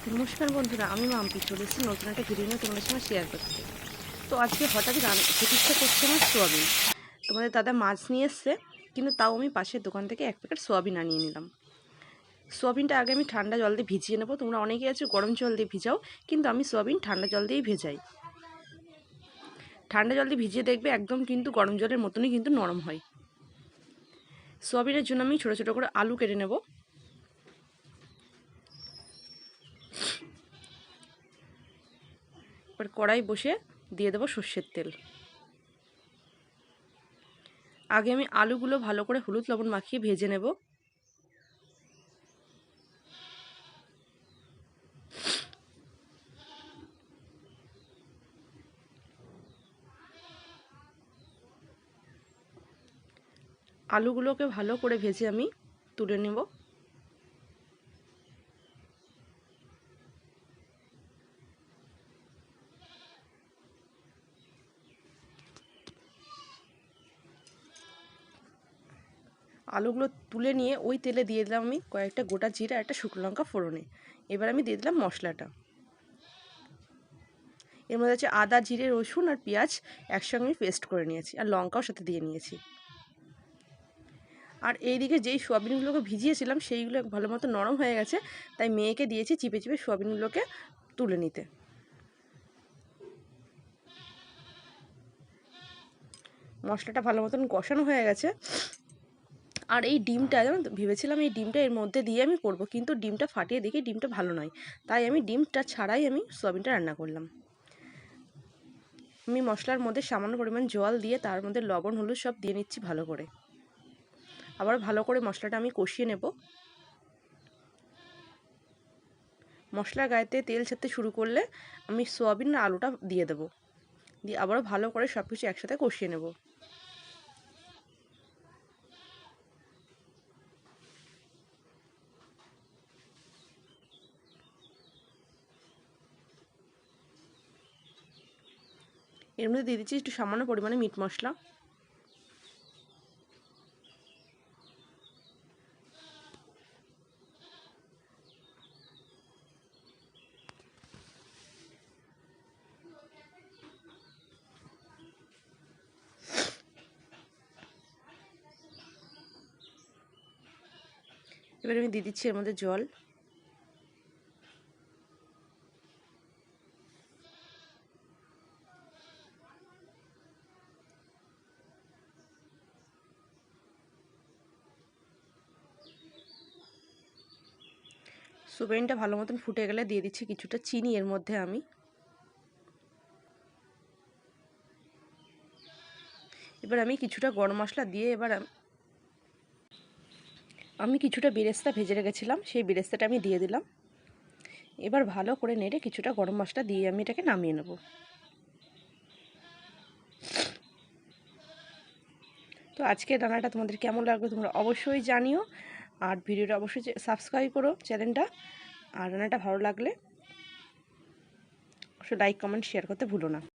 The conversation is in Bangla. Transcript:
নমস্কার বন্ধুরা, আমি মাম্পি চলে এসেছি নতুন একটা ভিডিও নিয়ে তোমাদের সঙ্গে শেয়ার করতে। তো আজকে হঠাৎই খেতে ইচ্ছা করছে আমার সোয়াবিন। তোমাদের দাদা মাছ নিয়ে এসছে, কিন্তু তাও আমি পাশের দোকান থেকে এক প্যাকেট সোয়াবিন আনিয়ে নিলাম। সোয়াবিনটা আগে আমি ঠান্ডা জল দিয়ে ভিজিয়ে নেবো। তোমরা অনেকেই আছো গরম জল দিয়ে ভিজাও, কিন্তু আমি সোয়াবিন ঠান্ডা জল দিয়েই ভেজাই। ঠান্ডা জল দিয়ে ভিজিয়ে দেখবে একদম কিন্তু গরম জলের মতনই কিন্তু নরম হয়। সোয়াবিনের জন্য আমি ছোটো ছোটো করে আলু কেটে নেব। এবার কড়াই বসে দিয়ে দেবো সর্ষের তেল। আগে আমি আলুগুলো ভালো করে হলুদ লবণ মাখিয়ে ভেজে নেব। আলুগুলোকে ভালো করে ভেজে আমি তুলে নেব। আলুগুলো তুলে নিয়ে ওই তেলে দিয়ে দিলাম আমি কয়েকটা গোটা জিরা, একটা শুকনো লঙ্কা ফোড়নে। এবার আমি দিয়ে দিলাম মশলাটা। এর মধ্যে আছে আদা, জিরে, রসুন আর পেঁয়াজ একসঙ্গে আমি পেস্ট করে নিয়েছি, আর লঙ্কাও সাথে দিয়ে নিয়েছি। আর এইদিকে যেই সোয়াবিনগুলোকে ভিজিয়েছিলাম সেইগুলো ভালো মতো নরম হয়ে গেছে, তাই মেয়েকে দিয়েছি চিপে চিপে সোয়াবিনগুলোকে তুলে নিতে। মশলাটা ভালো মতন কষানো হয়ে গেছে। আর এই ডিমটা যেমন ভেবেছিলাম এই ডিমটা এর মধ্যে দিয়ে আমি করব, কিন্তু ডিমটা ফাটিয়ে দেখি ডিমটা ভালো নয়, তাই আমি ডিমটা ছাড়াই আমি সোয়াবিনটা রান্না করলাম। আমি মশলার মধ্যে সামান্য পরিমাণ জল দিয়ে তার মধ্যে লবণ হলুদ সব দিয়ে নিচ্ছি ভালো করে। আবার ভালো করে মশলাটা আমি কষিয়ে নেব। মশলার গায়েতে তেল ছাড়তে শুরু করলে আমি সোয়াবিন আর আলুটা দিয়ে দেবো, দিয়ে আবারও ভালো করে সব কিছু একসাথে কষিয়ে নেব। এর মধ্যে দিয়ে দিচ্ছি একটু সামান্য পরিমাণে মিট মশলা। এবার আমি দিয়ে দিচ্ছি এর মধ্যে জল। সোয়াবিনটা ভালো মতন ফুটে গেলে দিয়ে দিচ্ছি কিছুটা চিনি এর মধ্যে আমি। এবার আমি কিছুটা গরম মশলা দিয়ে এবার আমি কিছুটা বেরেস্তা ভেজে রেখেছিলাম, সেই বেরেস্তাটা আমি দিয়ে দিলাম। এবার ভালো করে নেড়ে কিছুটা গরম মশলা দিয়ে আমি এটাকে নামিয়ে নেব। তো আজকের রান্নাটা তোমাদের কেমন লাগলো তোমরা অবশ্যই জানিও, আর ভিডিওটা অবশ্যই সাবস্ক্রাইব করো চ্যানেলটা। আর রান্নাটা ভালো লাগলে অবশ্যই লাইক কমেন্ট শেয়ার করতে ভুলো না।